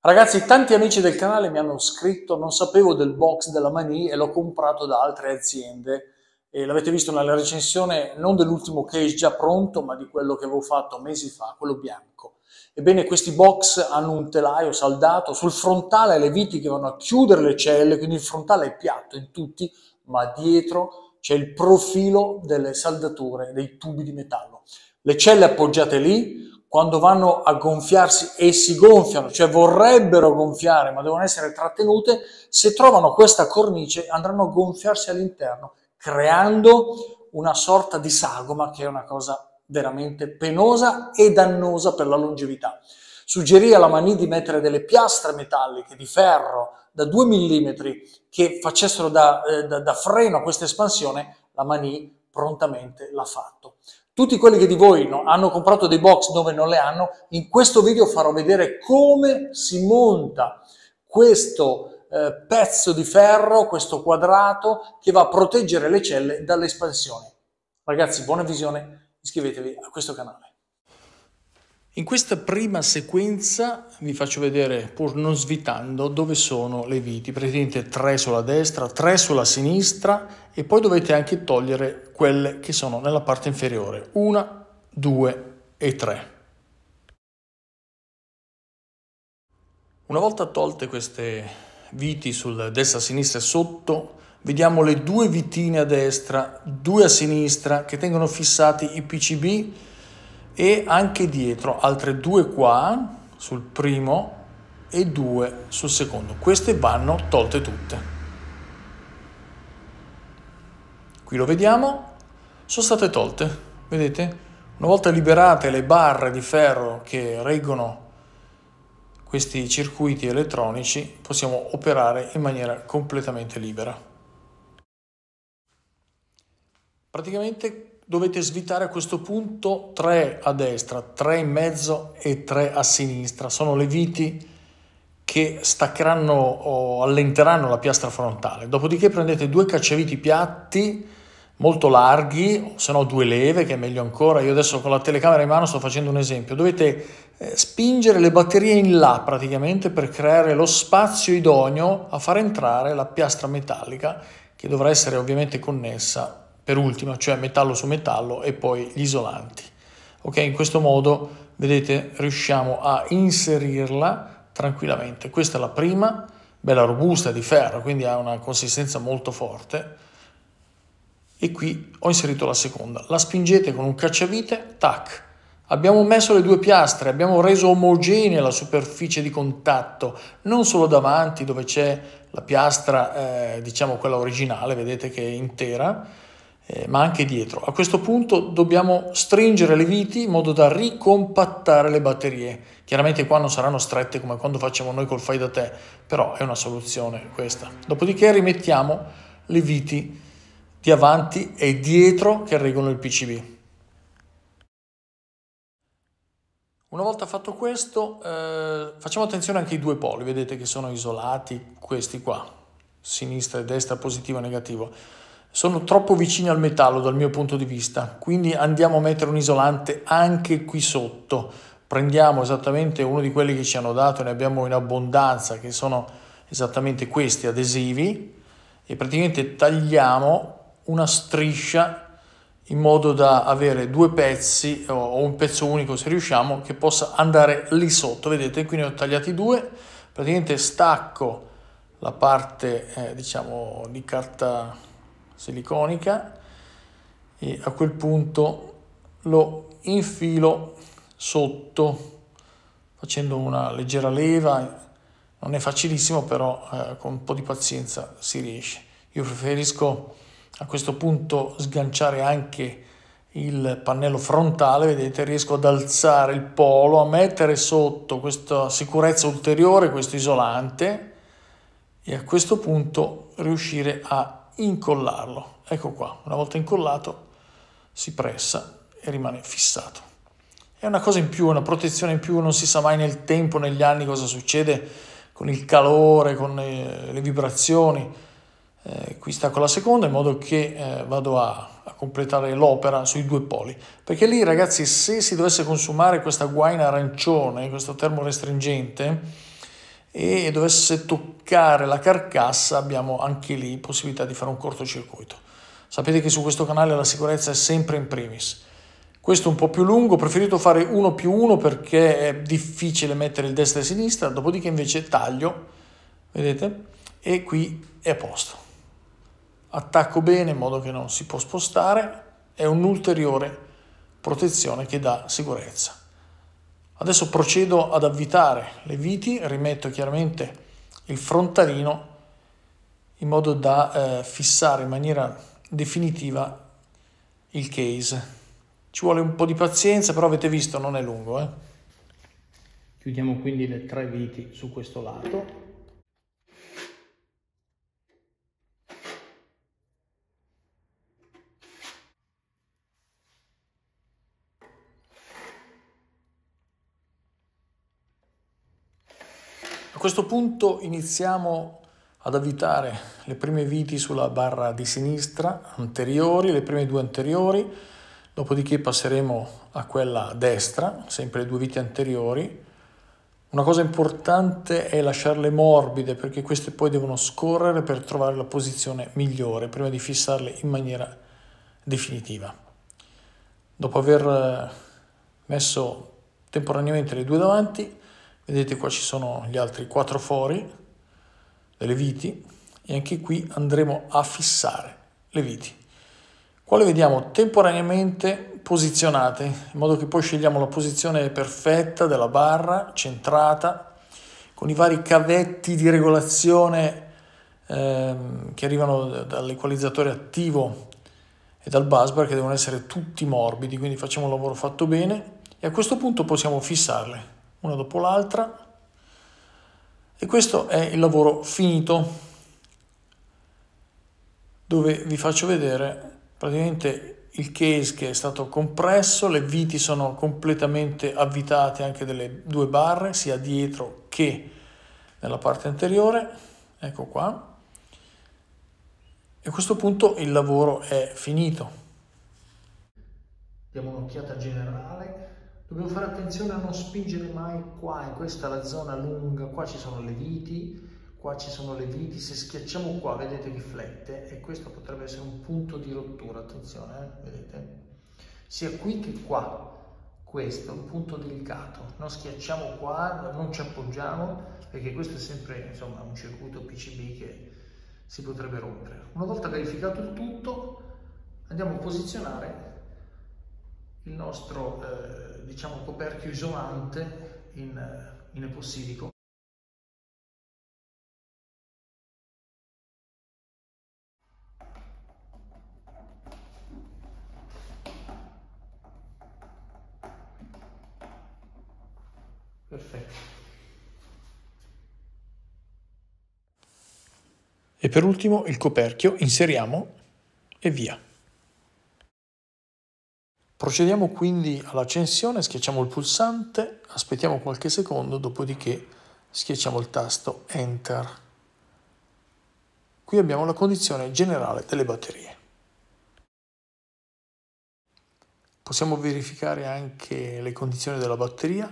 Ragazzi, tanti amici del canale mi hanno scritto, non sapevo del box della Mani e l'ho comprato da altre aziende e l'avete visto nella recensione non dell'ultimo case già pronto, ma di quello che avevo fatto mesi fa, quello bianco. Ebbene, questi box hanno un telaio saldato, sul frontale le viti che vanno a chiudere le celle, quindi il frontale è piatto in tutti, ma dietro c'è il profilo delle saldature, dei tubi di metallo. Le celle appoggiate lì, quando vanno a gonfiarsi e si gonfiano, cioè vorrebbero gonfiare ma devono essere trattenute, se trovano questa cornice andranno a gonfiarsi all'interno, creando una sorta di sagoma che è una cosa veramente penosa e dannosa per la longevità. Suggerì alla Mani di mettere delle piastre metalliche di ferro da 2 mm che facessero da freno a questa espansione. La Mani prontamente l'ha fatto. Tutti quelli che di voi hanno comprato dei box dove non le hanno, in questo video farò vedere come si monta questo pezzo di ferro, questo quadrato che va a proteggere le celle dall'espansione. Ragazzi, buona visione, iscrivetevi a questo canale. In questa prima sequenza vi faccio vedere, pur non svitando, dove sono le viti. Praticamente 3 sulla destra, 3 sulla sinistra e poi dovete anche togliere quelle che sono nella parte inferiore. 1, 2 e 3. Una volta tolte queste viti sul destra, sinistra e sotto, vediamo le 2 vitine a destra, 2 a sinistra che tengono fissati i PCB e anche dietro altre 2 qua sul primo e 2 sul secondo. Queste vanno tolte tutte. Qui lo vediamo, sono state tolte, vedete? Una volta liberate le barre di ferro che reggono questi circuiti elettronici, possiamo operare in maniera completamente libera. Praticamente dovete svitare a questo punto 3 a destra, 3 in mezzo e 3 a sinistra. Sono le viti che staccheranno o allenteranno la piastra frontale. Dopodiché prendete 2 cacciaviti piatti molto larghi, se no 2 leve, che è meglio ancora. Io adesso con la telecamera in mano sto facendo un esempio. Dovete spingere le batterie in là praticamente per creare lo spazio idoneo a far entrare la piastra metallica, che dovrà essere ovviamente connessa per ultima, cioè metallo su metallo e poi gli isolanti. Ok, in questo modo, vedete, riusciamo a inserirla tranquillamente. Questa è la prima, bella robusta, di ferro, quindi ha una consistenza molto forte. E qui ho inserito la seconda. La spingete con un cacciavite, tac. Abbiamo messo le 2 piastre, abbiamo reso omogenea la superficie di contatto, non solo davanti dove c'è la piastra, diciamo quella originale, vedete che è intera, ma anche dietro. A questo punto dobbiamo stringere le viti in modo da ricompattare le batterie. Chiaramente qua non saranno strette come quando facciamo noi col fai da te, però è una soluzione questa. Dopodiché rimettiamo le viti di avanti e dietro che reggono il PCB. Una volta fatto questo, facciamo attenzione anche ai 2 poli, vedete che sono isolati questi qua, sinistra e destra, positivo e negativo. Sono troppo vicini al metallo dal mio punto di vista, quindi andiamo a mettere un isolante anche qui sotto. Prendiamo esattamente uno di quelli che ci hanno dato, ne abbiamo in abbondanza, che sono esattamente questi adesivi, e praticamente tagliamo una striscia in modo da avere 2 pezzi o un pezzo unico se riusciamo che possa andare lì sotto. Vedete, qui ne ho tagliati 2, praticamente stacco la parte diciamo di carta siliconica e a quel punto lo infilo sotto facendo una leggera leva. Non è facilissimo, però con un po' di pazienza si riesce. Io preferisco a questo punto sganciare anche il pannello frontale, vedete, riesco ad alzare il polo, a mettere sotto questa sicurezza ulteriore, questo isolante, e a questo punto riuscire a incollarlo. Ecco qua, una volta incollato si pressa e rimane fissato. È una cosa in più, una protezione in più, non si sa mai nel tempo, negli anni cosa succede con il calore, con le vibrazioni. Qui stacco la seconda in modo che vado a completare l'opera sui 2 poli, perché lì, ragazzi, se si dovesse consumare questa guaina arancione, questo termorestringente, e dovesse toccare la carcassa abbiamo anche lì possibilità di fare un cortocircuito. Sapete che su questo canale la sicurezza è sempre in primis. Questo è un po' più lungo, ho preferito fare 1+1 perché è difficile mettere il destra e il sinistra, dopodiché invece taglio, vedete, e qui è a posto. Attacco bene in modo che non si può spostare, è un'ulteriore protezione che dà sicurezza. Adesso procedo ad avvitare le viti, rimetto chiaramente il frontalino in modo da fissare in maniera definitiva il case. Ci vuole un po' di pazienza, però avete visto non è lungo. Chiudiamo quindi le 3 viti su questo lato. A questo punto iniziamo ad avvitare le prime viti sulla barra di sinistra anteriori, le prime 2 anteriori, dopodiché passeremo a quella destra, sempre le 2 viti anteriori. Una cosa importante è lasciarle morbide perché queste poi devono scorrere per trovare la posizione migliore prima di fissarle in maniera definitiva. Dopo aver messo temporaneamente le 2 davanti, vedete qua ci sono gli altri 4 fori delle viti e anche qui andremo a fissare le viti. Qua le vediamo temporaneamente posizionate in modo che poi scegliamo la posizione perfetta della barra, centrata, con i vari cavetti di regolazione che arrivano dall'equalizzatore attivo e dal busbar che devono essere tutti morbidi, quindi facciamo un lavoro fatto bene e a questo punto possiamo fissarle una dopo l'altra e questo è il lavoro finito, dove vi faccio vedere praticamente il case che è stato compresso, le viti sono completamente avvitate anche delle 2 barre, sia dietro che nella parte anteriore, ecco qua, e a questo punto il lavoro è finito. Diamo un'occhiata generale. Dobbiamo fare attenzione a non spingere mai qua, in questa è la zona lunga, qua ci sono le viti, qua ci sono le viti, se schiacciamo qua vedete che flette e questo potrebbe essere un punto di rottura, attenzione, vedete? Sia qui che qua, questo è un punto delicato, non schiacciamo qua, non ci appoggiamo perché questo è sempre insomma un circuito PCB che si potrebbe rompere. Una volta verificato il tutto andiamo a posizionare il nostro diciamo coperchio isolante in epossidico. Perfetto. E per ultimo il coperchio inseriamo e via. Procediamo quindi all'accensione, schiacciamo il pulsante, aspettiamo qualche secondo, dopodiché schiacciamo il tasto Enter. Qui abbiamo la condizione generale delle batterie. Possiamo verificare anche le condizioni della batteria,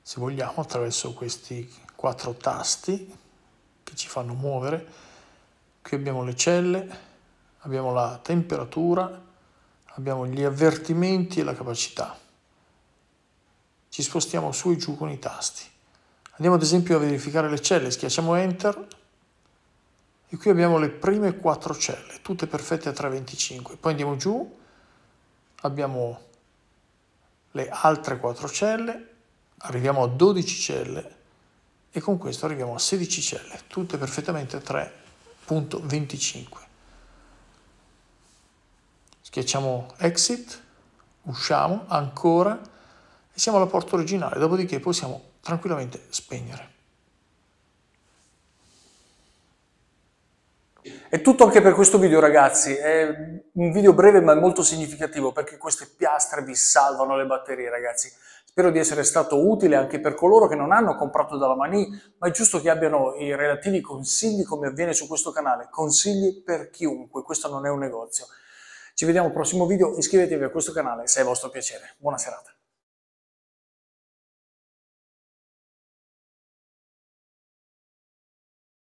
se vogliamo, attraverso questi 4 tasti che ci fanno muovere. Qui abbiamo le celle, abbiamo la temperatura, abbiamo gli avvertimenti e la capacità. Ci spostiamo su e giù con i tasti. Andiamo ad esempio a verificare le celle, schiacciamo Enter e qui abbiamo le prime 4 celle, tutte perfette a 325. Poi andiamo giù, abbiamo le altre 4 celle, arriviamo a 12 celle e con questo arriviamo a 16 celle, tutte perfettamente a 3.25. Schiacciamo Exit, usciamo ancora e siamo alla porta originale, dopodiché possiamo tranquillamente spegnere. È tutto anche per questo video, ragazzi. È un video breve ma molto significativo perché queste piastre vi salvano le batterie, ragazzi. Spero di essere stato utile anche per coloro che non hanno comprato dalla Mani, ma è giusto che abbiano i relativi consigli come avviene su questo canale. Consigli per chiunque, questo non è un negozio. Ci vediamo al prossimo video, iscrivetevi a questo canale se è vostro piacere. Buona serata.